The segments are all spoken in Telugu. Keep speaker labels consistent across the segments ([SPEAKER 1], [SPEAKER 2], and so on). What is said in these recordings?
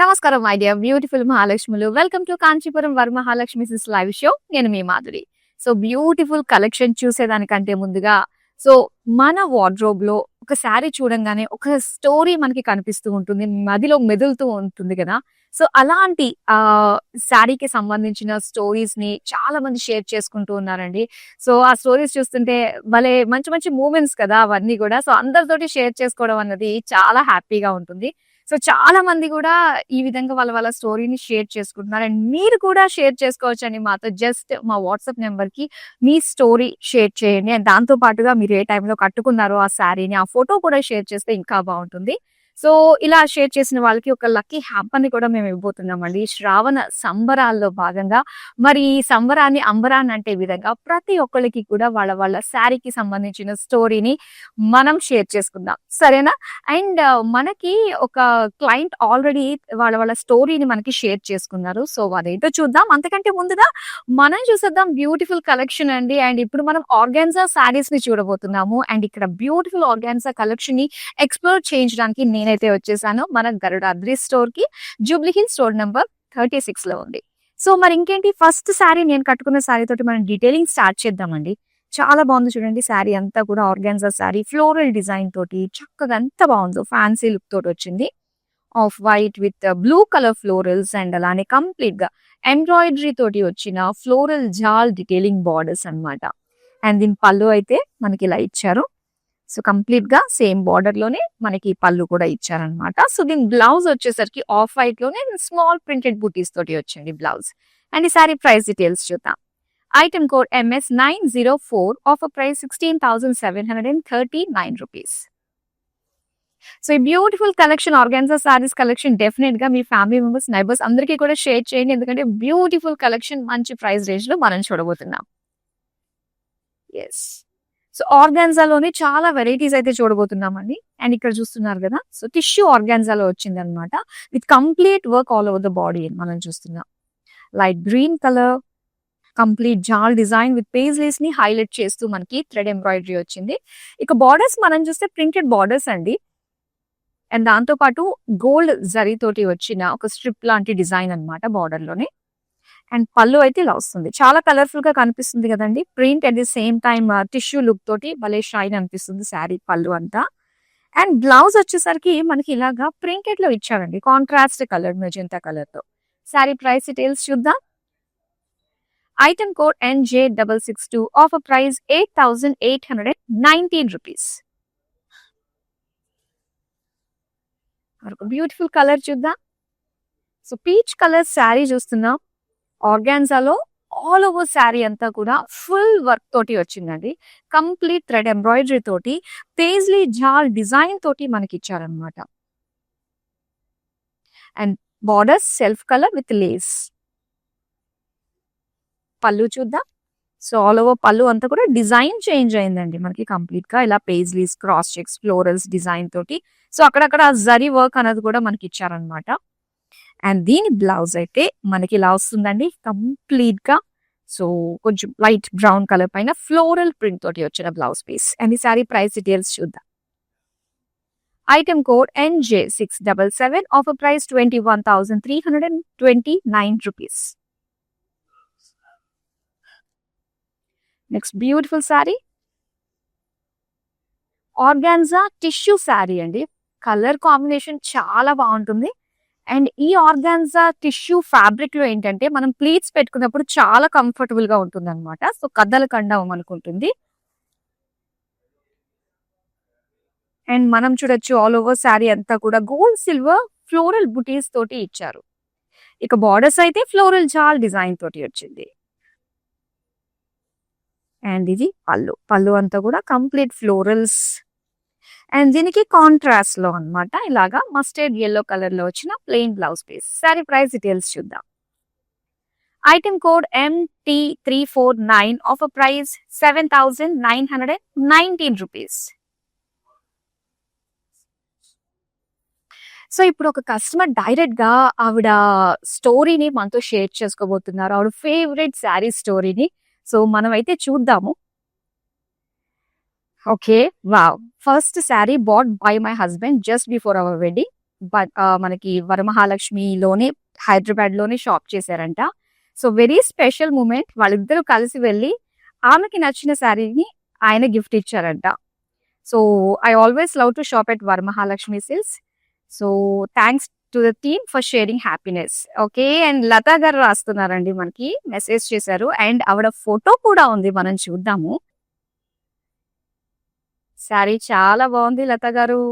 [SPEAKER 1] నమస్కారం మై డియర్ బ్యూటిఫుల్ మహాలక్ష్ములు. వెల్కమ్ టు కాంచీపురం వర్ మహాలక్ష్మి సిస్ లైవ్ షో. నేను మీ మాధురి. సో బ్యూటిఫుల్ కలెక్షన్ చూసేదానికంటే ముందుగా సో మన వార్డ్రోబ్ లో ఒక శారీ చూడంగానే ఒక స్టోరీ మనకి కనిపిస్తూ ఉంటుంది, మదిలో మెదులుతూ ఉంటుంది కదా. సో అలాంటి శారీకి సంబంధించిన స్టోరీస్ ని చాలా మంది షేర్ చేసుకుంటూ ఉన్నారండి. సో ఆ స్టోరీస్ చూస్తుంటే భలే మంచి మంచి మూమెంట్స్ కదా అవన్నీ కూడా. సో అందరితోటి షేర్ చేసుకోవడం అన్నది చాలా హ్యాపీగా ఉంటుంది. సో చాలా మంది కూడా ఈ విధంగా వాళ్ళ స్టోరీని షేర్ చేసుకుంటున్నారు. అండ్ మీరు కూడా షేర్ చేసుకోవచ్చండి మాతో. జస్ట్ మా వాట్సాప్ నెంబర్ కి మీ స్టోరీ షేర్ చేయండి. అండ్ దాంతో పాటుగా మీరు ఏ టైంలో కట్టుకున్నారో ఆ శారీని, ఆ ఫోటో కూడా షేర్ చేస్తే ఇంకా బాగుంటుంది. సో ఇలా షేర్ చేసిన వాళ్ళకి ఒక లక్కీ హ్యాంపర్‌ని కూడా మేము ఇవ్వబోతున్నామండి. శ్రావణ సంబరాల్లో భాగంగా మరి ఈ సంబరాన్ని అంబరాన్ని అంటే విధంగా ప్రతి ఒక్కళ్ళకి కూడా వాళ్ళ శారీకి సంబంధించిన స్టోరీని మనం షేర్ చేసుకుందాం. సరేనా? అండ్ మనకి ఒక క్లయింట్ ఆల్రెడీ వాళ్ళ స్టోరీని మనకి షేర్ చేసుకున్నారు. సో అదేంటో చూద్దాం. అంతకంటే ముందుగా మనం చూసేద్దాం బ్యూటిఫుల్ కలెక్షన్ అండి. అండ్ ఇప్పుడు మనం ఆర్గాన్జా శారీస్ ని చూడబోతున్నాము. అండ్ ఇక్కడ బ్యూటిఫుల్ ఆర్గాన్జా కలెక్షన్ ని ఎక్స్‌ప్లోర్ చేయించడానికి నేనైతే వచ్చేసాను మన గరుడాద్రి స్టోర్ కి. జూబ్లీ హిల్స్ స్టోర్ నంబర్ 36 లో ఉంది. సో మరి ఇంకేంటి, ఫస్ట్ శారీ నేను కట్టుకున్న శారీ తోటి మనం డీటెయిలింగ్ స్టార్ట్ చేద్దామండి. చాలా బాగుంది చూడండి. శారీ అంతా కూడా ఆర్గాన్జా శారీ, ఫ్లోరల్ డిజైన్ తోటి చక్కగా ఎంత బాగుందో, ఫ్యాన్సీ లుక్ తోటి వచ్చింది. Off white with blue colour florals and అలానే కంప్లీట్ గా ఎంబ్రాయిడరీ తోటి వచ్చిన ఫ్లోరల్ జాల్ డీటెయిలింగ్ బార్డర్స్ అన్నమాట. అండ్ దీని పళ్ళు అయితే మనకి ఇలా ఇచ్చారు. సో కంప్లీట్ గా సేమ్ బార్డర్ లోనే మనకి పళ్ళు కూడా ఇచ్చారనమాట. సో దీని బ్లౌజ్ వచ్చేసరికి ఆఫ్ వైట్ లోనే స్మాల్ ప్రింటెడ్ బూటీస్ తోటి వచ్చింది బ్లౌజ్. అండ్ ఈ సారీ ప్రైస్ డీటెయిల్స్ చూద్దాం. Item code MS904, offer price 16,739 rupees. So ఈ beautiful collection organza saris collection definite గా మీ ఫ్యామిలీ మెంబర్స్, నైబర్స్ అందరికీ కూడా షేర్ చేయండి. ఎందుకంటే బ్యూటిఫుల్ కలెక్షన్ మంచి ప్రైస్ రేంజ్ లో మనం చూడబోతున్నాం. ఎస్. సో ఆర్గాన్జాలోనే చాలా వెరైటీస్ అయితే చూడబోతున్నామండి. అండ్ ఇక్కడ చూస్తున్నారు కదా, సో టిష్యూ ఆర్గాన్జాలో వచ్చింది అనమాట. With complete work all over the body మనం చూస్తున్నాం. లైట్ గ్రీన్ కలర్, కంప్లీట్ జాల్ డిజైన్ విత్ పేజ్లేస్ ని హైలైట్ చేస్తూ మనకి థ్రెడ్ ఎంబ్రాయిడరీ వచ్చింది. ఇక బార్డర్స్ మనం చూస్తే ప్రింటెడ్ బార్డర్స్ అండి. అండ్ దాంతో పాటు గోల్డ్ జరీ తోటి వచ్చిన ఒక స్ట్రిప్ లాంటి డిజైన్ అనమాట బార్డర్ లోనే. అండ్ పళ్ళు అయితే ఇలా వస్తుంది. చాలా కలర్ఫుల్ గా కనిపిస్తుంది కదండి. Print at the same time tissue look తోటి భలే షైన్ అనిపిస్తుంది శారీ పళ్ళు అంతా. అండ్ బ్లౌజ్ వచ్చేసరికి మనకి ఇలాగా ప్రింటెడ్ లో ఇచ్చారండి, కాంట్రాస్ట్ కలర్ మెజెంటా కలర్ తో. శారీ ప్రైస్ డీటెయిల్స్ చూద్దాం. Item code NJ662, offer price 8,819 rupees. Beautiful colour చూద్దాం. సో పీచ్ కలర్ శారీ చూస్తున్నాం. ఆర్గాన్జాలో ఆల్ ఓవర్ శారీ అంతా కూడా ఫుల్ వర్క్ తోటి వచ్చిందండి. కంప్లీట్ థ్రెడ్ ఎంబ్రాయిడరీ తోటి పేజ్లీ జాల్ డిజైన్ తోటి మనకి ఇచ్చారనమాట. And borders self colour with lace. పళ్ళు చూద్దాం. సో ఆల్ ఓవర్ పళ్ళు అంతా కూడా డిజైన్ చేంజ్ అయిందండి మనకి కంప్లీట్ గా. ఇలా paisleys, cross checks, florals design తోటి. సో అక్కడక్కడ జరీ వర్క్ అనేది కూడా మనకి ఇచ్చారనమాట. అండ్ దీని బ్లౌజ్ అయితే మనకి ఇలా వస్తుందండి కంప్లీట్ గా. సో కొంచెం లైట్ బ్రౌన్ కలర్ పైన ఫ్లోరల్ ప్రింట్ తోటి వచ్చిన బ్లౌజ్ పీస్. అండ్ ఈ సారీ ప్రైస్ డీటెయిల్స్ చూద్దాం. Item code NJ677, offer price 21,329 rupees. Next beautiful sari organza tissue sari అండి. కలర్ కాంబినేషన్ చాలా బాగుంటుంది. అండ్ ఈ ఆర్గాన్జా టిష్యూ ఫ్యాబ్రిక్ లో ఏంటంటే మనం ప్లీట్స్ పెట్టుకున్నప్పుడు చాలా కంఫర్టబుల్ గా ఉంటుంది అనమాట. సో కదలకుండా అనుకుంటుంది. అండ్ మనం చూడొచ్చు ఆల్ ఓవర్ శారీ అంతా కూడా గోల్డ్ సిల్వర్ ఫ్లోరల్ బుటీస్ తోటి ఇచ్చారు. ఇక బార్డర్స్ అయితే ఫ్లోరల్ జాల్ డిజైన్ తోటి వచ్చింది. అండ్ ఇది పళ్ళు అంతా కూడా కంప్లీట్ ఫ్లోరల్స్. అండ్ దీనికి కాంట్రాస్ట్ లో అన్నమాట ఇలాగా మస్టర్డ్ ఎల్లో కలర్ లో వచ్చిన plain blouse piece. Sari price details చూద్దాం. Item code MT349, offer price 7,919 rupees. So ఇప్పుడు ఒక కస్టమర్ డైరెక్ట్ గా ఆవిడ స్టోరీని మనతో షేర్ చేసుకోబోతున్నారు, ఆవిడ ఫేవరెట్ శారీ స్టోరీని. సో మనం అయితే చూద్దాము. Okay, wow. First sari bought by my husband just before our wedding. మనకి వరమహాలక్ష్మిలోనే హైదరాబాద్ లోనే షాప్ చేశారంట. So very special moment. వాళ్ళిద్దరూ కలిసి వెళ్ళి ఆమెకి నచ్చిన శారీని ఆయన గిఫ్ట్ ఇచ్చారంట. So I always love to shop at Varamahalakshmi silks. So thanks to the team for sharing happiness. Okay, and Latha garu రాస్తున్నారండి, మనకి మెసేజ్ చేశారు. అండ్ ఆవిడ ఫోటో కూడా ఉంది, మనం చూద్దాము. శారీ చాలా బాగుంది లతా గారు.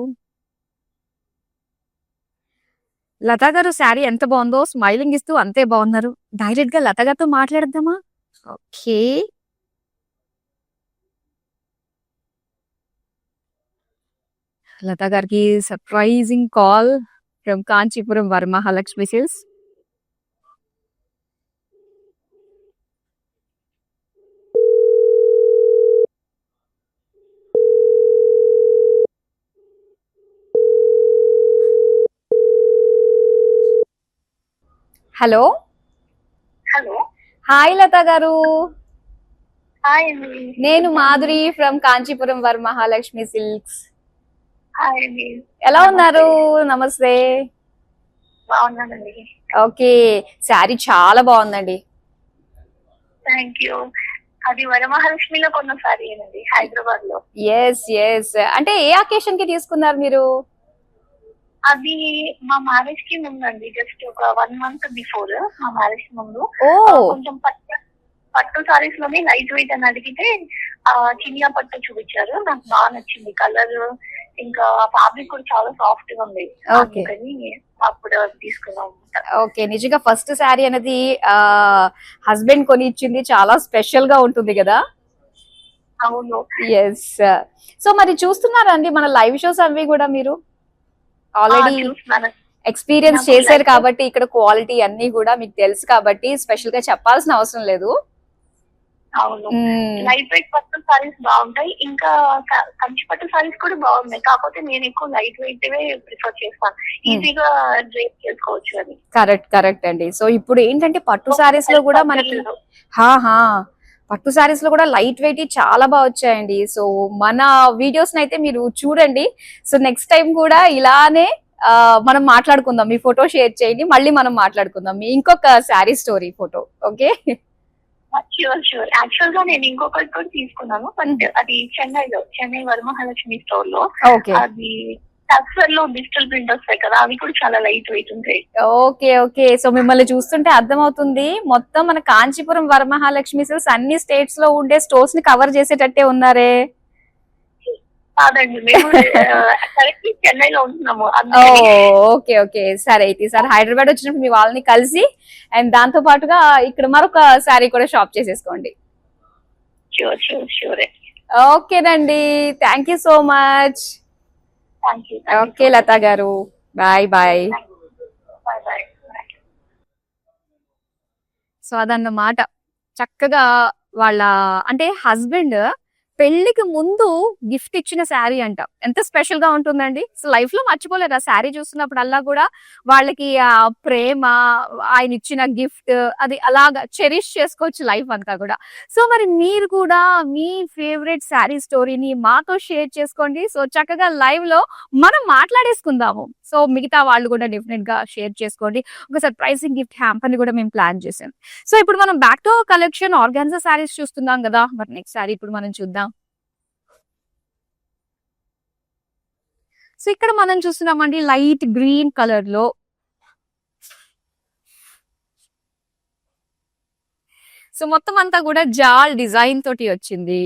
[SPEAKER 1] లతా గారు శారీ ఎంత బాగుందో, స్మైలింగ్ ఇస్తూ అంతే బాగున్నారు. డైరెక్ట్ గా లతా గారితో మాట్లాడదామా? ఓకే, లతా గారికి surprising call from Kanchipuram Varamahalakshmi silks. Hello.
[SPEAKER 2] Hello,
[SPEAKER 1] hi Latha గారు.
[SPEAKER 2] హాయ్ అండి.
[SPEAKER 1] నేను Madhuri from Kanchipuram Varamahalakshmi silks.
[SPEAKER 2] Hi అండి.
[SPEAKER 1] ఎలా ఉన్నారు? నమస్తే.
[SPEAKER 2] బాగున్నానండి.
[SPEAKER 1] ఓకే, శారీ చాలా బాగుందండి.
[SPEAKER 2] Thank you. అది వరమహాలక్ష్మిలో కొన్న సారీ అండి, హైదరాబాద్ లో.
[SPEAKER 1] ఎస్ ఎస్, అంటే ఏ అకేషన్ కి తీసుకున్నారు మీరు?
[SPEAKER 2] అది మా మ్యారేజ్ కి ముందండి, జస్ట్ ఒక 1 month బిఫోర్ మా మ్యారేజ్ ముందు.
[SPEAKER 1] ఓ,
[SPEAKER 2] కొంచెం పట్టు సారీస్ లోనే లైట్ వెయిట్ అని అడిగితే చినియా పట్టు చూపించారు. నాకు బాగా నచ్చింది కలర్, ఇంకా ఫ్యాబ్రిక్ కూడా చాలా సాఫ్ట్ గా ఉంది.
[SPEAKER 1] ఓకే.
[SPEAKER 2] అందుకని అప్పుడు తీసుకున్నాం.
[SPEAKER 1] ఓకే, నిజంగా ఫస్ట్ శారీ అనేది హస్బెండ్ కొని ఇచ్చింది చాలా స్పెషల్ గా ఉంటుంది కదా.
[SPEAKER 2] అవును.
[SPEAKER 1] ఎస్. సో మరి చూస్తున్నారా అండి మన లైవ్ షోస్ అవి కూడా? మీరు ఆల్రెడీ
[SPEAKER 2] చూస్తున్నాను.
[SPEAKER 1] ఎక్స్పీరియన్స్
[SPEAKER 2] నాకు
[SPEAKER 1] చేశారు
[SPEAKER 2] live-
[SPEAKER 1] కాబట్టి ఇక్కడ క్వాలిటీ అన్ని కూడా మీకు తెలుసు కాబట్టి స్పెషల్ గా చెప్పాల్సిన అవసరం లేదు.
[SPEAKER 2] అవును, లైట్ వెయిట్ పట్టు సారీస్ బాగుంటాయి, ఇంకా కంచి పట్టు సారీస్ కూడా బాగున్నాయి. కాకపోతే నేను ఎక్కువ లైట్ వెయిట్ ప్రిఫర్ చేస్తాను, ఈజీగా డ్రేప్ చేసుకోవచ్చు అది.
[SPEAKER 1] కరెక్ట్ కరెక్ట్ అండి. సో ఇప్పుడు ఏంటంటే పట్టు సారీస్ లో కూడా మనకి పట్టు సారీస్ లో కూడా లైట్ వెయిట్ చాలా బాగా వచ్చాయండి. సో మన వీడియోస్ అయితే మీరు చూడండి. సో నెక్స్ట్ టైం కూడా ఇలానే మనం మాట్లాడుకుందాం. మీ ఫోటో షేర్ చేయండి, మళ్ళీ మనం మాట్లాడుకుందాం మీ ఇంకొక sari story photo. Okay,
[SPEAKER 2] sure sure. Actual గా నేను ఇంకొకటి కూడా తీసుకున్నాను, బట్ అది చెన్నై వరమహాలక్ష్మి స్టోర్ లో.
[SPEAKER 1] ఓకే
[SPEAKER 2] అది టక్సర్ లో డిజిటల్ ప్రింట్ వస్తాయి కదా, అవి కూడా చాలా లైట్ వెయిట్ ఉంటాయి.
[SPEAKER 1] Okay okay. సో మిమ్మల్ని చూస్తుంటే అర్థమవుతుంది మొత్తం మన కాంచీపురం వరమహాలక్ష్మి సిల్క్స్ అన్ని స్టేట్స్ లో ఉండే స్టోర్స్ ని కవర్ చేసేటట్టే ఉన్నారే.
[SPEAKER 2] కాదండి, మేము కరెక్ట్లీ చెన్నైలో ఉంటున్నాము.
[SPEAKER 1] ఓకే ఓకే, సరే అయితే సార్ హైదరాబాద్ వచ్చినప్పుడు మీ వాళ్ళని కలిసి అండ్ దాంతో పాటుగా ఇక్కడ మరొక శారీ కూడా షాప్ చేసేసుకోండి.
[SPEAKER 2] Sure sure sure.
[SPEAKER 1] ఓకేనండి, thank you so much.
[SPEAKER 2] Thank you.
[SPEAKER 1] Okay Latha garu, bye bye.
[SPEAKER 2] Bye bye.
[SPEAKER 1] So అదన్నమాట. చక్కగా వాళ్ళ అంటే హస్బెండ్ పెళ్లికి ముందు గిఫ్ట్ ఇచ్చిన శారీ అంట. ఎంత స్పెషల్ గా ఉంటుందండి. సో లైఫ్ లో మర్చిపోలేదు ఆ శారీ చూస్తున్నప్పుడల్లా కూడా వాళ్ళకి ఆ ప్రేమ, ఆయన ఇచ్చిన గిఫ్ట్ అది అలాగా చెరిష్ చేసుకోవచ్చు లైఫ్ అంతా కూడా. సో మరి మీరు కూడా మీ ఫేవరెట్ శారీ స్టోరీని మాతో షేర్ చేసుకోండి. సో చక్కగా లైవ్ లో మనం మాట్లాడేసుకుందాము. సో మిగతా వాళ్ళు కూడా డెఫినెట్ గా షేర్ చేసుకోండి. ఒక సర్ప్రైజింగ్ గిఫ్ట్ హ్యాంపర్ ని కూడా మేము ప్లాన్ చేసాం. సో ఇప్పుడు మనం back to collection organza saris చూస్తున్నాం కదా. మరి నెక్స్ట్ శారీ ఇప్పుడు మనం చూద్దాం. సో ఇక్కడ మనం చూస్తున్నామండి లైట్ గ్రీన్ కలర్ లో సో మొత్తం అంతా కూడా జాల్ డిజైన్ తోటి వచ్చింది.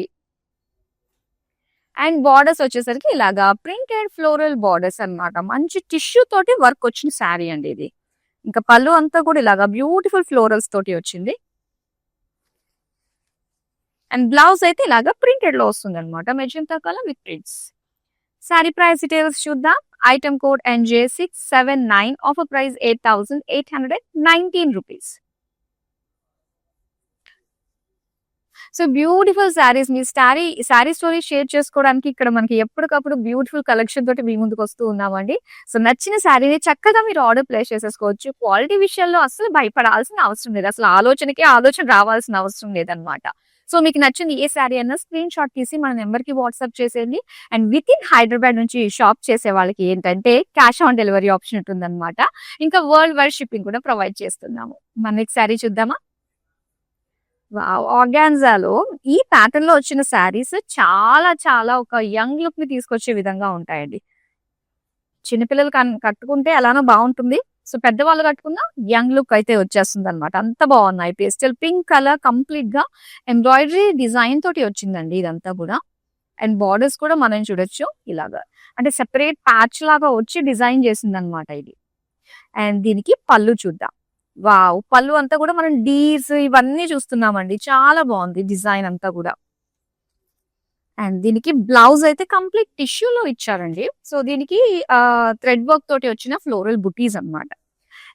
[SPEAKER 1] అండ్ బార్డర్స్ వచ్చేసరికి ఇలాగా ప్రింటెడ్ ఫ్లోరల్ బార్డర్స్ అన్నమాట. మంచి టిష్యూ తోటి వర్క్ వచ్చిన శారీ అండి ఇది. ఇంకా పళ్ళు అంతా కూడా ఇలాగా బ్యూటిఫుల్ ఫ్లోరల్స్ తోటి వచ్చింది. అండ్ బ్లౌజ్ అయితే ఇలాగా ప్రింటెడ్ లో వస్తుంది అనమాట, magenta colour with prints. Sari price details చూద్దాం. Item code NJ679, offer price 8,819 rupees. So beautiful saris, మీ శారీ స్టోరీ షేర్ చేసుకోవడానికి ఇక్కడ మనకి ఎప్పటికప్పుడు బ్యూటిఫుల్ కలెక్షన్ తోటి మీ ముందుకు వస్తూ ఉన్నామండి. సో నచ్చిన శారీని చక్కగా మీరు ఆర్డర్ ప్లేస్ చేసేసుకోవచ్చు. క్వాలిటీ విషయంలో అసలు భయపడాల్సిన అవసరం లేదు, అసలు ఆలోచన రావాల్సిన అవసరం లేదనమాట. సో మీకు నచ్చింది ఏ శారీ అన్నా స్క్రీన్ షాట్ తీసి మన నెంబర్ కి వాట్సాప్ చేసేయండి. అండ్ విత్ ఇన్ హైదరాబాద్ నుంచి షాప్ చేసే వాళ్ళకి ఏంటంటే క్యాష్ ఆన్ డెలివరీ ఆప్షన్ ఉంటుందన్నమాట. ఇంకా వరల్డ్ వైడ్ షిప్పింగ్ కూడా ప్రొవైడ్ చేస్తున్నాము. మన నెక్స్ట్ శారీ చూద్దామా? ఆర్గాన్జాలో ఈ ప్యాటర్న్ లో వచ్చిన శారీస్ చాలా చాలా ఒక యంగ్ లుక్ ని తీసుకొచ్చే విధంగా ఉంటాయండి. చిన్నపిల్లలు కట్టుకుంటే ఎలానో బాగుంటుంది. సో పెద్దవాళ్ళు కట్టుకున్న యంగ్ లుక్ అయితే వచ్చేస్తుంది అనమాట. అంత బాగున్నాయి. పేస్టల్ పింక్ కలర్ కంప్లీట్ గా ఎంబ్రాయిడరీ డిజైన్ తోటి వచ్చిందండి ఇదంతా కూడా. అండ్ బార్డర్స్ కూడా మనం చూడొచ్చు ఇలాగా, అంటే సెపరేట్ ప్యాచ్ లాగా వచ్చి డిజైన్ చేసింది అనమాట ఇది. అండ్ దీనికి పళ్ళు చూద్దాం. వావ్, పళ్ళు అంతా కూడా మనం డీర్స్ ఇవన్నీ చూస్తున్నామండి. చాలా బాగుంది డిజైన్ అంతా కూడా. అండ్ దీనికి బ్లౌజ్ అయితే కంప్లీట్ టిష్యూలో ఇచ్చారండి. సో దీనికి థ్రెడ్ వర్క్ తోటి వచ్చిన ఫ్లోరల్ బుటీస్ అన్నమాట.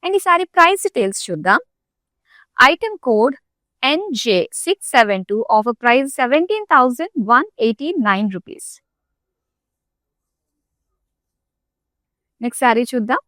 [SPEAKER 1] అండ్ ఈ సారీ ప్రైస్ డీటెయిల్స్ చూద్దాం. Item code NJ672, offer price 17,189 rupees. Next sorry చూద్దాం.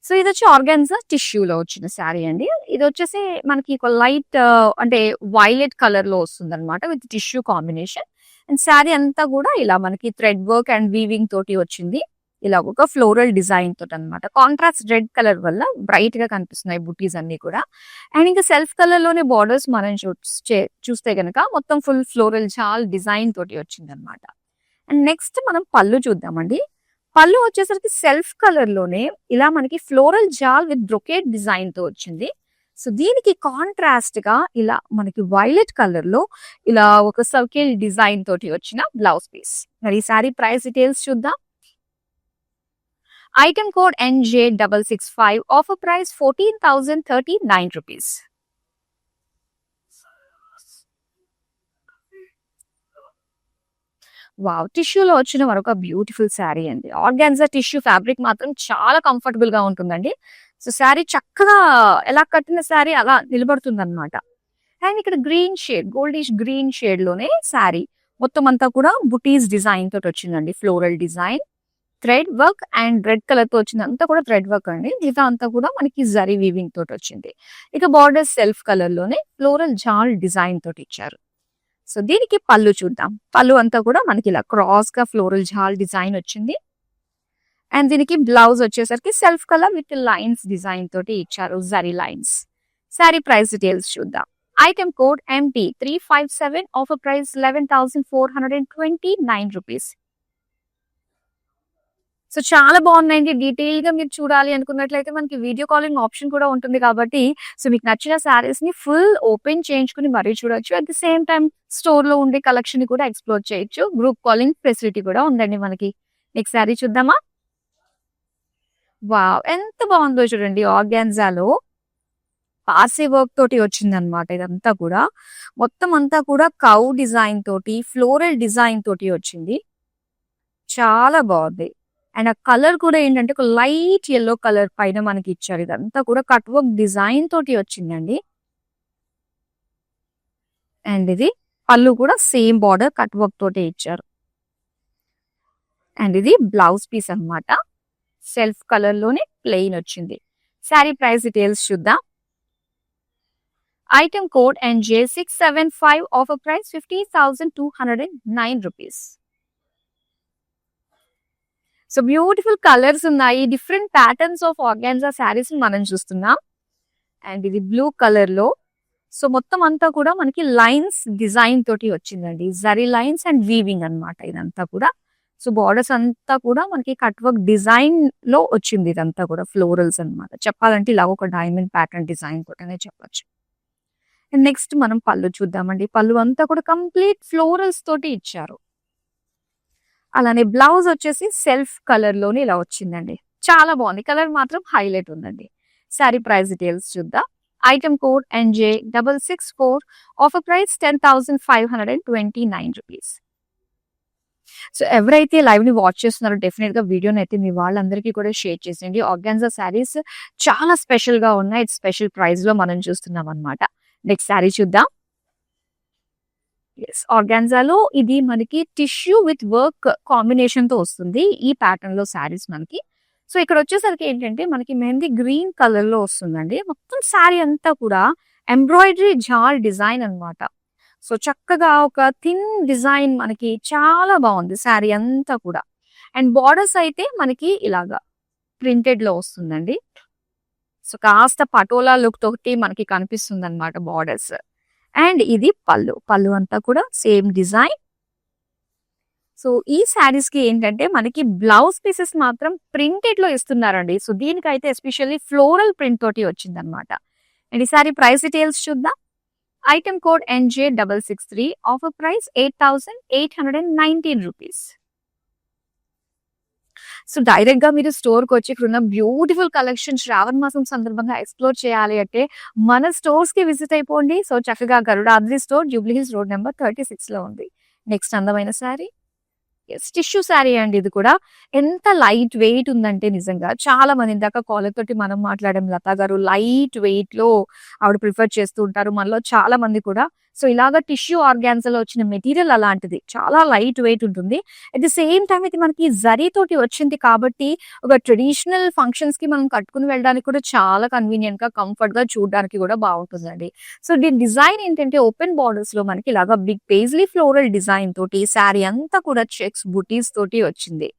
[SPEAKER 1] సో ఇది వచ్చి ఆర్గాన్జా టిష్యూలో వచ్చిన శారీ అండి. ఇది వచ్చేసి మనకి ఒక లైట్ అంటే వైలెట్ కలర్ లో వస్తుంది అనమాట with tissue combination. And sari అంతా కూడా ఇలా మనకి థ్రెడ్ వర్క్ అండ్ వీవింగ్ తోటి వచ్చింది. ఇలా ఒక ఫ్లోరల్ డిజైన్ తోటి అనమాట. కాంట్రాస్ట్ రెడ్ కలర్ వల్ల బ్రైట్ గా కనిపిస్తున్నాయి బుటీస్ అన్ని కూడా. అండ్ ఇంకా సెల్ఫ్ కలర్ లోనే బార్డర్స్ మనం చూస్తే గనక మొత్తం ఫుల్ ఫ్లోరల్ చాలా డిజైన్ తోటి వచ్చింది అనమాట. అండ్ నెక్స్ట్ మనం పళ్ళు చూద్దామండి. పళ్ళు వచ్చేసరికి సెల్ఫ్ కలర్ లోనే ఇలా మనకి ఫ్లోరల్ జాల్ విత్ బ్రొకేట్ డిజైన్ తో వచ్చింది. సో దీనికి కాంట్రాస్ట్ గా ఇలా మనకి వైలెట్ కలర్ లో ఇలా ఒక సర్కిల్ డిజైన్ తోటి వచ్చిన బ్లౌజ్ పీస్. మరి ఈ సారీ ప్రైస్ డీటెయిల్స్ చూద్దాం. Item code NJ665, offer price 14,039 rupees. Wow, టిష్యూలో వచ్చిన మరొక బ్యూటిఫుల్ శారీ అండి. ఆర్గాన్జా టిష్యూ ఫ్యాబ్రిక్ మాత్రం చాలా కంఫర్టబుల్ గా ఉంటుందండి. సో శారీ చక్కగా ఎలా కట్టిన శారీ అలా నిలబడుతుంది అనమాట. అండ్ ఇక్కడ green shade, goldish green shade లోనే శారీ మొత్తం అంతా కూడా బుటీస్ డిజైన్ తోటి వచ్చిందండి. Floral design, thread work and red colour తో వచ్చింది. అంతా కూడా థ్రెడ్ వర్క్ అండి. మిగతా అంతా కూడా మనకి జరీ వీవింగ్ తోటి వచ్చింది. ఇక బార్డర్ సెల్ఫ్ కలర్ లోనే ఫ్లోరల్ జాల్ డిజైన్ తోటి ఇచ్చారు. సో దీనికి పళ్ళు చూద్దాం. పళ్ళు అంతా కూడా మనకి ఇలా క్రాస్ గా ఫ్లోరల్ జాల్ డిజైన్ వచ్చింది. అండ్ దీనికి బ్లౌజ్ వచ్చేసరికి self colour with lines design తోటి ఇచ్చారు, zari lines. Sari price details చూద్దాం. Item code MT357, offer price 11,429 rupees. So చాలా బాగున్నాయండి. డీటెయిల్ గా మీరు చూడాలి అనుకున్నట్లయితే మనకి వీడియో కాలింగ్ ఆప్షన్ కూడా ఉంటుంది కాబట్టి సో మీకు నచ్చిన శారీస్ ని ఫుల్ ఓపెన్ చేయించుకుని మరీ చూడొచ్చు. At the same time store లో ఉండే కలెక్షన్ ని కూడా ఎక్స్ప్లోర్ చేయొచ్చు. గ్రూప్ కాలింగ్ ఫెసిలిటీ కూడా ఉందండి మనకి. నెక్స్ట్ శారీ చూద్దామా? వావ్, ఎంత బాగుందో చూడండి. ఆర్గాన్జాలో పార్సీ వర్క్ తోటి వచ్చింది అనమాట. ఇదంతా కూడా మొత్తం అంతా కూడా కౌ డిజైన్ తోటి ఫ్లోరల్ డిజైన్ తోటి వచ్చింది. చాలా బాగుంది. అండ్ ఆ కలర్ కూడా ఏంటంటే ఒక లైట్ ఎల్లో కలర్ పైన మనకి ఇచ్చారు. ఇదంతా కూడా కట్ వర్క్ డిజైన్ తోటి వచ్చిందండి. అండ్ ఇది పళ్ళు కూడా సేమ్ బార్డర్ కట్ వర్క్ తోటి ఇచ్చారు. అండ్ ఇది బ్లౌజ్ పీస్ అన్నమాట. సెల్ఫ్ కలర్ లోనే ప్లెయిన్ వచ్చింది. శారీ ప్రైస్ డీటెయిల్స్ చూద్దాం. Item code NJ675, offer price 50,209 rupees. So beautiful colours ఉన్నాయి. Different patterns of organza saris మనం చూస్తున్నాం. అండ్ ఇది బ్లూ కలర్ లో. సో మొత్తం అంతా కూడా మనకి లైన్స్ డిజైన్ తోటి వచ్చిందండి. జరీ లైన్స్ అండ్ వీవింగ్ అన్నమాట ఇదంతా కూడా. సో బార్డర్స్ అంతా కూడా మనకి కట్ వర్క్ డిజైన్ లో వచ్చింది. ఇదంతా కూడా ఫ్లోరల్స్ అన్నమాట. చెప్పాలంటే ఇలా ఒక డైమండ్ ప్యాటర్న్ డిజైన్ తోటనే చెప్పొచ్చు. అండ్ నెక్స్ట్ మనం పళ్ళు చూద్దామండి. పళ్ళు అంతా కూడా కంప్లీట్ ఫ్లోరల్స్ తోటి ఇచ్చారు. అలానే బ్లౌజ్ వచ్చేసి సెల్ఫ్ కలర్ లోనే ఇలా వచ్చిందండి. చాలా బాగుంది. కలర్ మాత్రం హైలైట్ ఉందండి. శారీ ప్రైస్ డీటెయిల్స్ చూద్దాం. Item code NJ664, offer price 10,529 rupees. So ఎవరైతే లైవ్ ని వాచ్ చేస్తున్నారో డెఫినెట్ గా వీడియోని అయితే మీ వాళ్ళందరికీ కూడా షేర్ చేసేయండి. ఆర్గాన్జా శారీస్ చాలా స్పెషల్ గా ఉన్నాయి. స్పెషల్ ప్రైస్ లో మనం చూస్తున్నాం అన్నమాట. నెక్స్ట్ శారీ చూద్దాం. ఆర్గాన్జాలో ఇది మనకి టిష్యూ విత్ వర్క్ కాంబినేషన్ తో వస్తుంది ఈ ప్యాటర్న్ లో శారీస్ మనకి. సో ఇక్కడ వచ్చేసరికి ఏంటంటే మనకి మెహందీ గ్రీన్ కలర్ లో వస్తుందండి. మొత్తం శారీ అంతా కూడా ఎంబ్రాయిడరీ జాల్ డిజైన్ అన్నమాట. సో చక్కగా ఒక థిన్ డిజైన్ మనకి చాలా బాగుంది శారీ అంతా కూడా. అండ్ బార్డర్స్ అయితే మనకి ఇలాగా ప్రింటెడ్ లో వస్తుందండి. సో కాస్త పటోలా లుక్ తోటి మనకి కనిపిస్తుంది అనమాట బార్డర్స్. అండ్ ఇది పళ్ళు. పళ్ళు అంతా కూడా సేమ్ డిజైన్. సో ఈ శారీస్ కి ఏంటంటే మనకి బ్లౌజ్ పీసెస్ మాత్రం ప్రింటెడ్ లో ఇస్తున్నారండి. సో దీనికైతే ఎస్పెషల్లీ ఫ్లోరల్ ప్రింట్ తోటి వచ్చింది అనమాట. అండ్ ఈ సారీ ప్రైస్ డీటెయిల్స్ చూద్దాం. Item code NJ663, offer price 8,819 rupees. So direct గా మీరు స్టోర్ కి వచ్చి ఇక్కడ ఉన్న బ్యూటిఫుల్ కలెక్షన్ శ్రావణ మాసం సందర్భంగా ఎక్స్ప్లోర్ చేయాలి అంటే మన స్టోర్స్ కి విజిట్ అయిపోండి. సో చక్కగా Garudadri store, Jubilee hills road number 36 లో ఉంది. నెక్స్ట్ అందమైన శారీ, టిష్యూ శారీ అండి. ఇది కూడా ఎంత లైట్ వెయిట్ ఉందంటే నిజంగా చాలా మంది, ఇందాక కాలర్ తోటి మనం మాట్లాడాం, లతా గారు లైట్ వెయిట్ లో ఆవిడ ప్రిఫర్ చేస్తూ ఉంటారు. మనలో చాలా మంది కూడా. సో ఇలాగా టిష్యూ ఆర్గాన్జాలో వచ్చిన మెటీరియల్ అలాంటిది, చాలా లైట్ వెయిట్ ఉంటుంది. అట్ ది సేమ్ టైం ఇది మనకి జరీ తోటి వచ్చింది కాబట్టి ఒక ట్రెడిషనల్ ఫంక్షన్స్ కి మనం కట్టుకుని వెళ్ళడానికి కూడా చాలా కన్వీనియంట్ గా, కంఫర్ట్ గా, చూడడానికి కూడా బాగుంటుందండి. సో దీని డిజైన్ ఏంటంటే ఓపెన్ బార్డర్స్ లో మనకి ఇలాగా బిగ్ పేజ్లీ ఫ్లోరల్ డిజైన్ తోటి శారీ అంతా కూడా చెక్స్ బుటీస్ తోటి వచ్చింది.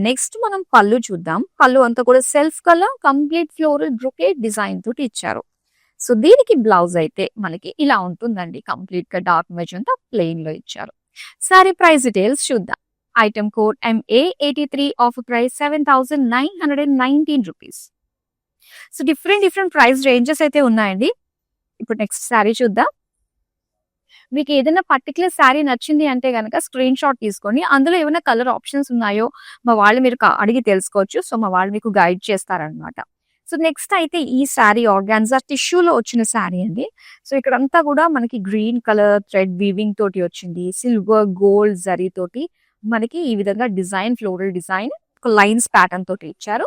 [SPEAKER 1] నెక్స్ట్ మనం పళ్ళు చూద్దాం. పళ్ళు అంతా కూడా self colour complete floral brocade design తోటి ఇచ్చారు. సో దీనికి బ్లౌజ్ అయితే మనకి ఇలా ఉంటుందండి. కంప్లీట్ గా డార్క్ మెజంతా ప్లెయిన్ లో ఇచ్చారు. సారీ ప్రైస్ డీటెయిల్స్ చూద్దాం. Item code MA83, offer price 7,919 rupees. So different price ranges అయితే ఉన్నాయండి. ఇప్పుడు నెక్స్ట్ శారీ చూద్దాం. మీకు ఏదైనా పర్టికులర్ శారీ నచ్చింది అంటే గనక స్క్రీన్ షాట్ తీసుకొని అందులో ఏమైనా కలర్ ఆప్షన్స్ ఉన్నాయో మా వాళ్ళు మీరు అడిగి తెలుసుకోవచ్చు. సో మా వాళ్ళు మీకు గైడ్ చేస్తారనమాట. సో నెక్స్ట్ అయితే ఈ శారీ ఆర్గాన్జా టిష్యూలో వచ్చిన శారీ అండి. సో ఇక్కడంతా కూడా మనకి గ్రీన్ కలర్ థ్రెడ్ వీవింగ్ తోటి వచ్చింది. సిల్వర్ గోల్డ్ జరీ తోటి మనకి ఈ విధంగా డిజైన్, ఫ్లోరల్ డిజైన్, ఒక లైన్స్ ప్యాటర్న్ తోటి ఇచ్చారు.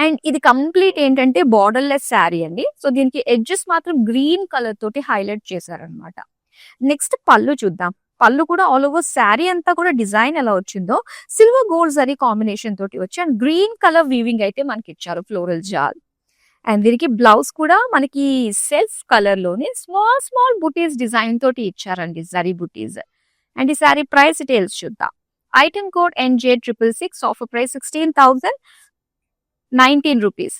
[SPEAKER 1] అండ్ ఇది కంప్లీట్ ఏంటంటే బార్డర్లెస్ శారీ అండి. సో దీనికి ఎడ్జెస్ మాత్రం గ్రీన్ కలర్ తోటి హైలైట్ చేశారనమాట. నెక్స్ట్ పళ్ళు చూద్దాం. పళ్ళు కూడా ఆల్ ఓవర్ శారీ అంతా కూడా డిజైన్ ఎలా వచ్చిందో సిల్వర్ గోల్డ్ జరీ కాంబినేషన్ తోటి వచ్చి అండ్ గ్రీన్ కలర్ వీవింగ్ అయితే మనకి ఇచ్చారు, ఫ్లోరల్ జాల్. అండ్ దీనికి బ్లౌజ్ కూడా మనకి సెల్ఫ్ కలర్ లోనే స్మాల్ బుటీస్ డిజైన్ తోటి ఇచ్చారండి, జరీ బుటీస్. అండ్ ఈ సారీ ప్రైస్ డీటెయిల్స్ చూద్దాం. Item code NJ666, offer price 16,019 rupees.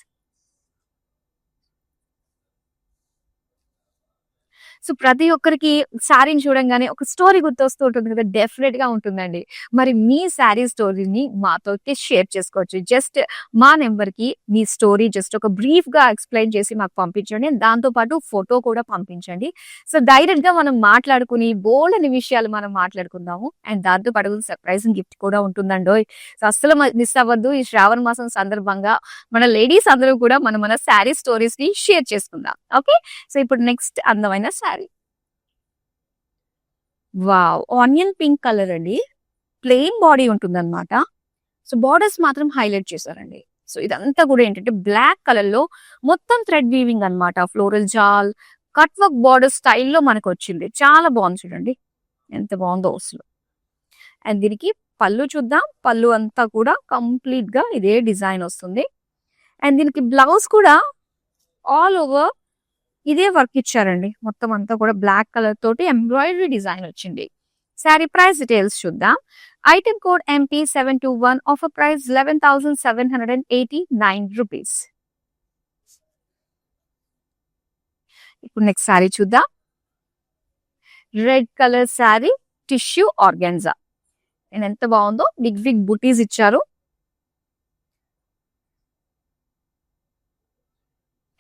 [SPEAKER 1] So ప్రతి ఒక్కరికి శారీని చూడంగానే ఒక స్టోరీ గుర్తొస్తూ ఉంటుంది కదా, డెఫినెట్ గా ఉంటుందండి. మరి మీ శారీ స్టోరీని మాతో షేర్ చేసుకోవచ్చు. జస్ట్ మా నెంబర్ కి మీ స్టోరీ జస్ట్ ఒక బ్రీఫ్ గా ఎక్స్ప్లెయిన్ చేసి మాకు పంపించండి. దాంతో పాటు ఫోటో కూడా పంపించండి. సో డైరెక్ట్ గా మనం మాట్లాడుకుని బోల్డని విషయాలు మనం మాట్లాడుకుందాము. అండ్ దాంతో పాటు సర్ప్రైజింగ్ గిఫ్ట్ కూడా ఉంటుందండి. సో అస్సలు మిస్ అవ్వద్దు. ఈ శ్రావణ మాసం సందర్భంగా మన లేడీస్ అందరూ కూడా మన శారీ స్టోరీస్ ని షేర్ చేసుకుందాం. ఓకే, సో ఇప్పుడు నెక్స్ట్ అందమైన sari. Wow, onion pink colour అండి. ప్లెయిన్ బాడీ ఉంటుందన్నమాట. సో బార్డర్స్ మాత్రం హైలైట్ చేశారండి. సో ఇదంతా కూడా ఏంటంటే బ్లాక్ కలర్ లో మొత్తం థ్రెడ్ వీవింగ్ అన్నమాట. ఫ్లోరల్ జాల్ కట్ వర్క్ బార్డర్ స్టైల్లో మనకు వచ్చింది. చాలా బాగుంది చూడండి, ఎంత బాగుందో అసలు. అండ్ దీనికి పళ్ళు చూద్దాం. పళ్ళు అంతా కూడా కంప్లీట్ గా ఇదే డిజైన్ వస్తుంది. అండ్ దీనికి బ్లౌజ్ కూడా ఆల్ ఓవర్ ఇదే వర్క్ ఇచ్చారండి. మొత్తం అంతా కూడా బ్లాక్ కలర్ తోటి ఎంబ్రాయిడరీ డిజైన్ వచ్చింది. శారీ ప్రైస్ డీటెయిల్స్ చూద్దాం. Item code MP721, offer price 11,789 rupees. ఇప్పుడు నెక్స్ట్ శారీ చూద్దాం. Red colour sari, tissue organza. ఎంత బాగుందో, బిగ్ బుటీస్ ఇచ్చారు.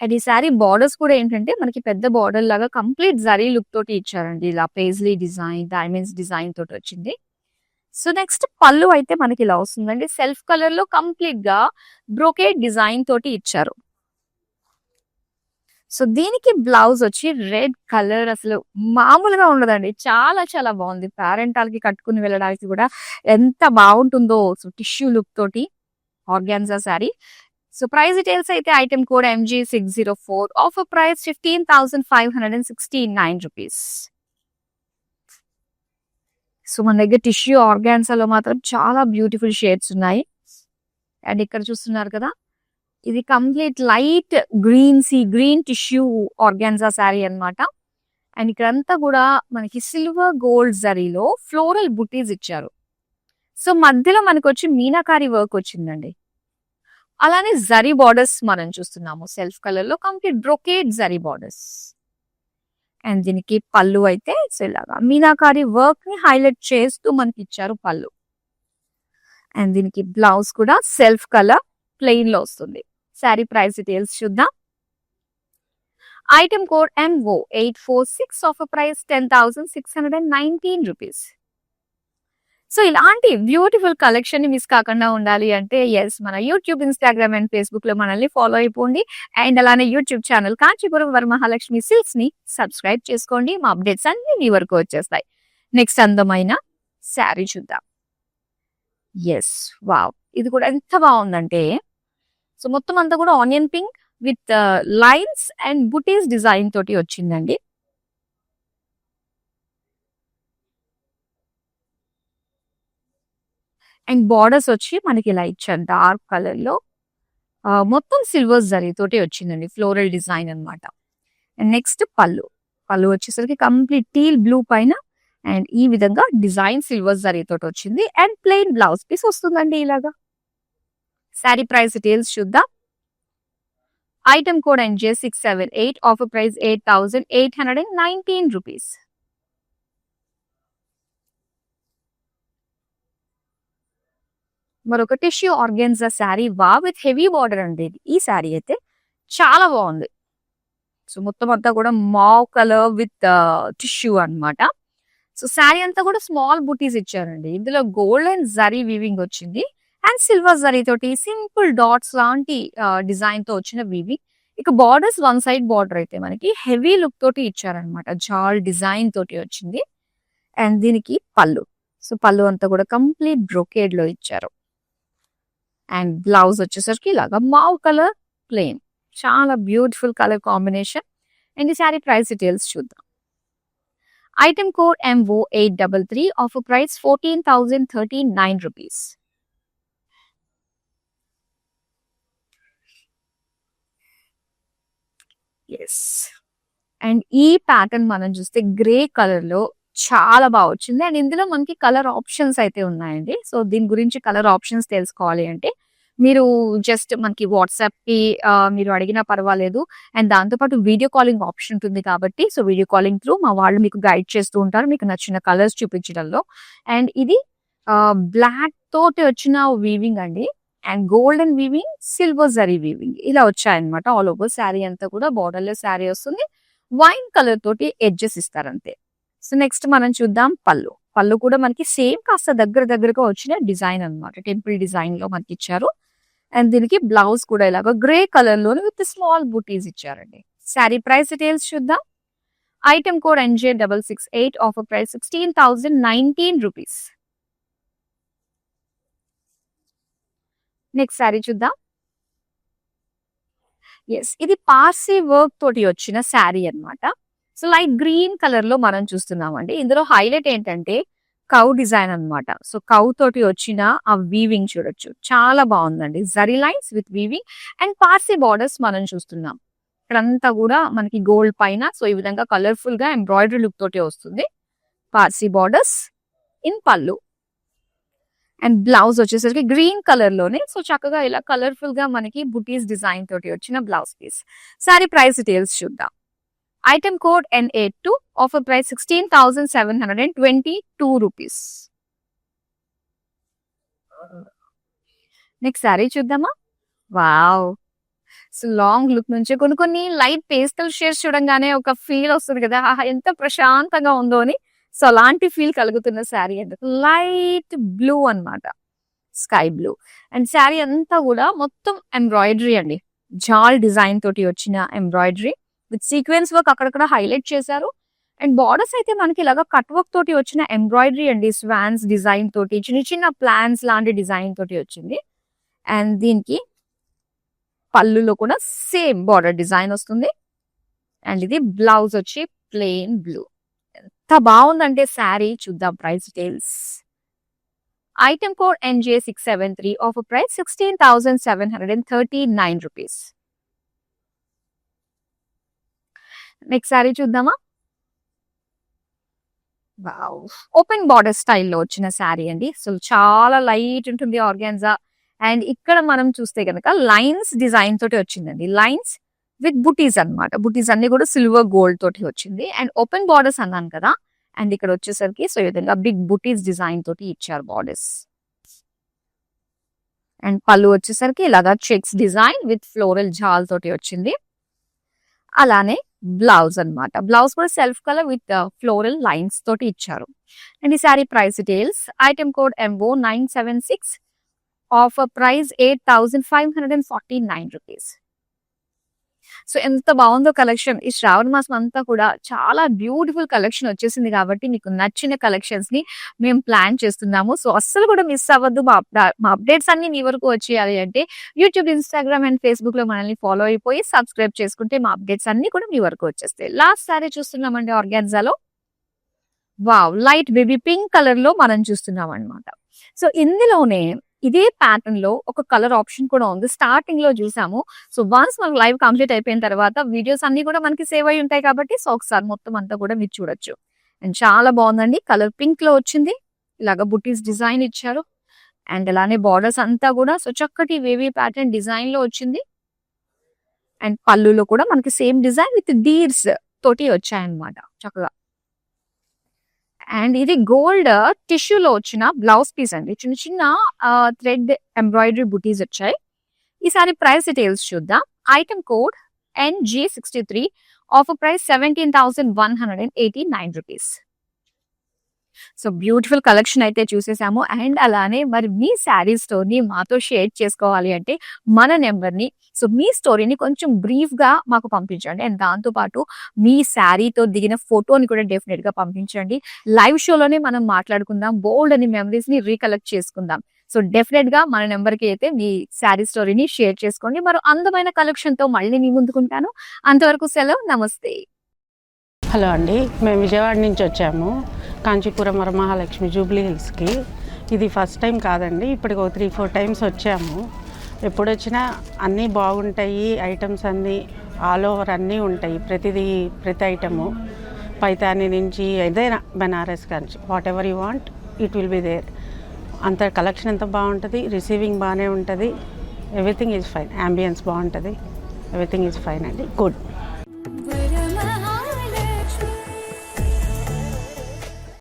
[SPEAKER 1] అండ్ ఈ శారీ బార్డర్స్ కూడా ఏంటంటే మనకి పెద్ద బార్డర్ లాగా కంప్లీట్ జరీ లుక్ తోటి ఇచ్చారండి. ఇలా పేజ్లీ డిజైన్, డైమండ్స్ డిజైన్ తోటి వచ్చింది. సో నెక్స్ట్ పళ్ళు అయితే మనకి ఇలా వస్తుందండి. సెల్ఫ్ కలర్ లో కంప్లీట్ గా బ్రోకేట్ డిజైన్ తోటి ఇచ్చారు. సో దీనికి బ్లౌజ్ వచ్చి రెడ్ కలర్, అసలు మామూలుగా ఉండదండి. చాలా బాగుంది. పేరెంటాలకి కట్టుకుని వెళ్ళడానికి కూడా ఎంత బాగుంటుందో. సో టిష్యూ లుక్ తోటి organza sari. So price details అయితే item code MG604, offer price 15,569 rupees. So మన దగ్గర టిష్యూ ఆర్గాన్సాలో మాత్రం చాలా బ్యూటిఫుల్ షేడ్స్ ఉన్నాయి. అండ్ ఇక్కడ చూస్తున్నారు కదా, ఇది complete light green tissue organza sari అన్నమాట. అండ్ ఇక్కడంతా కూడా మనకి సిల్వర్ గోల్డ్ జరీలో ఫ్లోరల్ బుటీస్ ఇచ్చారు. సో మధ్యలో మనకు వచ్చి మీనాకారి వర్క్ వచ్చిందండి. అలానే జరీ బార్డర్స్ మనం చూస్తున్నాము సెల్ఫ్ కలర్ లో complete brocade zari borders. And దీనికి పళ్ళు అయితే సో ఇలాగా మీనాకారి వర్క్ ని హైలైట్ చేస్తూ మనకి ఇచ్చారు పళ్ళు. అండ్ దీనికి బ్లౌజ్ కూడా సెల్ఫ్ కలర్ ప్లెయిన్ లో వస్తుంది. శారీ ప్రైస్ డీటెయిల్స్ చూద్దాం. Item code MO846, offer price 10,619 rupees. So ఇలాంటి బ్యూటిఫుల్ కలెక్షన్ ని మిస్ కాకుండా ఉండాలి అంటే మన యూట్యూబ్, ఇన్స్టాగ్రామ్ అండ్ ఫేస్బుక్ లో మనల్ని ఫాలో అయిపోండి. అండ్ అలానే YouTube channel Kanchipuram Varamahalakshmi silks ని సబ్స్క్రైబ్ చేసుకోండి. మా అప్డేట్స్ అన్ని మీ వరకు వచ్చేస్తాయి. నెక్స్ట్ అందమైన శారీ చూద్దాం. వావ్, ఇది కూడా ఎంత బాగుందంటే సో మొత్తం అంతా కూడా onion pink with lines and buttis design తోటి వచ్చిందండి. అండ్ బార్డర్స్ వచ్చి మనకి ఇలా ఇచ్చారు డార్క్ కలర్ లో. మొత్తం సిల్వర్ జరీ తోటి వచ్చిందండి, ఫ్లోరల్ డిజైన్ అన్నమాట. అండ్ నెక్స్ట్ పళ్ళు వచ్చేసరికి కంప్లీట్ టీల్ బ్లూ పైన అండ్ ఈ విధంగా డిజైన్ సిల్వర్ జరీ తోటి వచ్చింది. అండ్ ప్లెయిన్ బ్లౌజ్ పీస్ వస్తుందండి ఇలాగా. శారీ ప్రైస్ డీటెయిల్స్ చూద్దాం. Item code NJ678, offer price 8,819 rupees. మరొక tissue organza sari with heavy border అండి. ఈ శారీ అయితే చాలా బాగుంది. సో మొత్తం అంతా కూడా మావ్ కలర్ విత్ టిష్యూ అన్నమాట. సో శారీ అంతా కూడా స్మాల్ బుటీస్ ఇచ్చారండి. ఇందులో గోల్డ్ అండ్ జరీ వీవింగ్ వచ్చింది అండ్ సిల్వర్ జరీ తోటి సింపుల్ డాట్స్ లాంటి డిజైన్ తో వచ్చిన వీవింగ్. ఇక బార్డర్స్ వన్ సైడ్ బార్డర్ అయితే మనకి హెవీ లుక్ తోటి ఇచ్చారనమాట, జాల్ డిజైన్ తోటి వచ్చింది. అండ్ దీనికి పళ్ళు అంతా కూడా కంప్లీట్ బ్రొకేడ్ లో ఇచ్చారు. అండ్ బ్లౌజ్ వచ్చేసరికి ఇలాగా మావ్ కలర్ ప్లెయిన్, చాలా బ్యూటిఫుల్ కలర్ కాంబినేషన్. అండ్ ఈ శారీ ప్రైస్ డీటెయిల్స్ చూద్దాం. Item code MO833, offer price 14,039 rupees. And ఈ ప్యాటర్న్ మనం చూస్తే గ్రే కలర్ లో చాలా బాగా వచ్చింది. అండ్ ఇందులో మనకి కలర్ ఆప్షన్స్ అయితే ఉన్నాయండి. సో దీని గురించి కలర్ ఆప్షన్స్ తెలుసుకోవాలి అంటే మీరు జస్ట్ మనకి వాట్సాప్ కి మీరు అడిగినా పర్వాలేదు. అండ్ దాంతోపాటు వీడియో కాలింగ్ ఆప్షన్ ఉంటుంది కాబట్టి సో వీడియో కాలింగ్ త్రూ మా వాళ్ళు మీకు గైడ్ చేస్తూ ఉంటారు మీకు నచ్చిన కలర్స్ చూపించడంలో. అండ్ ఇది బ్లాక్ తోటి వచ్చిన వీవింగ్ అండి. And golden weaving, silver zari weaving ఇలా వచ్చాయన్నమాట. ఆల్ ఓవర్ శారీ అంతా కూడా బార్డర్లెస్ శారీ వస్తుంది. వైన్ కలర్ తోటి ఎడ్జెస్ ఇస్తారంతే. సో నెక్స్ట్ మనం చూద్దాం పళ్ళు కూడా మనకి సేమ్ కాస్త దగ్గరగా వచ్చిన డిజైన్ అన్నమాట. టెంపుల్ డిజైన్ లో మనకి ఇచ్చారు. అండ్ దీనికి బ్లౌజ్ కూడా ఇలాగ గ్రే కలర్ లోనే విత్ స్మాల్ బుటీస్ ఇచ్చారండి. శారీ ప్రైస్ డీటెయిల్స్ చూద్దాం. Item code NJ668, offer price 16,019 rupees. Next sari చూద్దాం. ఇది పార్సీ వర్క్ తోటి వచ్చిన శారీ అన్నమాట. సో లైట్ గ్రీన్ కలర్ లో మనం చూస్తున్నామండి. ఇందులో హైలైట్ ఏంటంటే కౌ డిజైన్ అన్నమాట. సో కౌ తోటి వచ్చిన ఆ వీవింగ్ చూడొచ్చు, చాలా బాగుందండి. Zari lines with weaving and Parsi borders మనం చూస్తున్నాం. ఇక్కడంతా కూడా మనకి గోల్డ్ పైన సో ఈ విధంగా కలర్ఫుల్ గా ఎంబ్రాయిడరీ లుక్ తోటి వస్తుంది. పార్సీ బార్డర్స్ ఇన్ పళ్ళు. అండ్ బ్లౌజ్ వచ్చేసరికి గ్రీన్ కలర్ లోనే సో చక్కగా ఇలా కలర్ఫుల్ గా మనకి బుటీస్ డిజైన్ తోటి వచ్చిన blouse piece. Sari price details చూద్దాం. Item code N82, offer price 16,722 rupees. Next sari చూద్దామా. వావ్, సో లాంగ్ లుక్ నుంచి కొన్ని లైట్ పేస్టల్ షేడ్స్ చూడంగానే ఒక ఫీల్ వస్తుంది కదా, ఎంత ప్రశాంతంగా ఉందో అని. సో అలాంటి ఫీల్ కలుగుతున్న శారీ అంటే లైట్ బ్లూ అన్నమాట, స్కై బ్లూ. అండ్ శారీ అంతా కూడా మొత్తం ఎంబ్రాయిడరీ అండి, జాల్ డిజైన్ తోటి వచ్చిన ఎంబ్రాయిడరీ విత్ సీక్వెన్స్ వర్క్ అక్కడక్కడ హైలైట్ చేశారు. అండ్ బార్డర్స్ అయితే మనకి ఇలాగా కట్ వర్క్ తోటి వచ్చిన ఎంబ్రాయిడరీ అండి, స్వాన్స్ డిజైన్ తోటి చిన్న ప్లాన్స్ లాంటి డిజైన్ తోటి వచ్చింది. అండ్ దీనికి పళ్ళులో కూడా సేమ్ బార్డర్ డిజైన్ వస్తుంది. అండ్ ఇది బ్లౌజ్ వచ్చి ప్లెయిన్ బ్లూ. ఎంత బాగుందంటే శారీ. చూద్దాం price details. Item code NJ673, offer price 16,739 rupees. Next sorry చూద్దామా. వావ్, ఓపెన్ బార్డర్ స్టైల్లో వచ్చిన శారీ అండి. సో చాలా లైట్ ఉంటుంది ఆర్గాన్జా. అండ్ ఇక్కడ మనం చూస్తే కనుక లైన్స్ డిజైన్ తోటి వచ్చిందండి. లైన్స్ విత్ బుటీస్ అన్నమాట. బుటీస్ అన్ని కూడా సిల్వర్ గోల్డ్ తోటి వచ్చింది. అండ్ ఓపెన్ బార్డర్స్ అన్నాను కదా. అండ్ ఇక్కడ వచ్చేసరికి సో ఈ విధంగా బిగ్ బుటీస్ డిజైన్ తోటి ఇచ్చారు బార్డర్స్. అండ్ పళ్ళు వచ్చేసరికి ఇలాగా చెక్స్ డిజైన్ విత్ ఫ్లోరల్ జాల్ తోటి వచ్చింది. అలానే బ్లౌజ్ అన్నమాట. బ్లౌజ్ కూడా self colour with floral lines తోటి ఇచ్చారు. అండ్ ఈ sari price details. Item code MO 976, offer price 8,549 rupees. So ఎంత బాగుందో కలెక్షన్. ఈ శ్రావణ మాసం అంతా కూడా చాలా బ్యూటిఫుల్ కలెక్షన్ వచ్చేసింది కాబట్టి మీకు నచ్చిన కలెక్షన్స్ ని మేము ప్లాన్ చేస్తున్నాము. సో అస్సలు కూడా మిస్ అవ్వద్దు. మా అప్డేట్స్ అన్ని మీ వరకు వచ్చేయాలి అంటే యూట్యూబ్, ఇన్స్టాగ్రామ్ అండ్ ఫేస్బుక్ లో మనల్ని ఫాలో అయిపోయి సబ్స్క్రైబ్ చేసుకుంటే మా అప్డేట్స్ అన్ని కూడా మీ వరకు వచ్చేస్తాయి. లాస్ట్ సారీ చూస్తున్నామండి ఆర్గాన్జాలో. Wow, light baby pink colour లో మనం చూస్తున్నాం అనమాట. సో ఇందులోనే ఇదే ప్యాటర్న్ లో ఒక కలర్ ఆప్షన్ కూడా ఉంది. స్టార్టింగ్ లో చూసాము. సో వన్స్ మనకు లైవ్ కంప్లీట్ అయిపోయిన తర్వాత వీడియోస్ అన్ని కూడా మనకి సేవ్ అయి ఉంటాయి కాబట్టి సో ఒకసారి మొత్తం అంతా కూడా మీరు చూడొచ్చు. అండ్ చాలా బాగుందండి. కలర్ పింక్ లో వచ్చింది. ఇలాగ బుటీస్ డిజైన్ ఇచ్చారు. అండ్ అలానే బార్డర్స్ అంతా కూడా సో చక్కటి వేవీ ప్యాటర్న్ డిజైన్ లో వచ్చింది. అండ్ పళ్ళులో కూడా మనకి సేమ్ డిజైన్ విత్ డీర్స్ తోటి వచ్చాయన్నమాట చక్కగా. అండ్ ఇది గోల్డ్ టిష్యూలో వచ్చిన బ్లౌజ్ పీస్ అండి. చిన్న చిన్న థ్రెడ్ ఎంబ్రాయిడరీ బుటీస్ వచ్చాయి. ఈసారి ప్రైస్ డీటెయిల్స్ చూద్దాం. Item code NG63, offer price 17,189 rupees. So beautiful collection అయితే చూసేసాము. అండ్ అలానే మరి మీ శారీ స్టోరీని మాతో షేర్ చేసుకోవాలి అంటే మన నెంబర్ని సో మీ స్టోరీని కొంచెం బ్రీఫ్ గా మాకు పంపించండి. అండ్ దాంతో పాటు మీ శారీతో దిగిన ఫోటోని కూడా డెఫినెట్ గా పంపించండి. లైవ్ షోలోనే మనం మాట్లాడుకుందాం. బోల్డ్ అని మెమరీస్ ని రీకలెక్ట్ చేసుకుందాం. సో డెఫినెట్ గా మన నెంబర్ కి అయితే మీ శారీ స్టోరీని షేర్ చేసుకోండి. మరో అందమైన కలెక్షన్ తో మళ్ళీ మీ ముందుకుంటాను. అంతవరకు సెలవు, నమస్తే.
[SPEAKER 3] హలో అండి, మేము విజయవాడ నుంచి వచ్చాము కాంచీపురం వరమహాలక్ష్మి జూబ్లీ హిల్స్కి. ఇది ఫస్ట్ టైం కాదండి, ఇప్పటికి 3-4 టైమ్స్ వచ్చాము. ఎప్పుడు వచ్చినా అన్నీ బాగుంటాయి. ఐటమ్స్ అన్నీ ఆల్ ఓవర్ అన్నీ ఉంటాయి. ప్రతి ఐటము పైతాని నుంచి ఏదైనా Banaras Kanchi whatever you want it will be there. అంత కలెక్షన్ ఎంత బాగుంటుంది. రిసీవింగ్ బాగానే ఉంటుంది. Everything is fine. అంబియన్స్ బాగుంటుంది. ఎవ్రీథింగ్ ఈజ్ ఫైన్ అండి. గుడ్.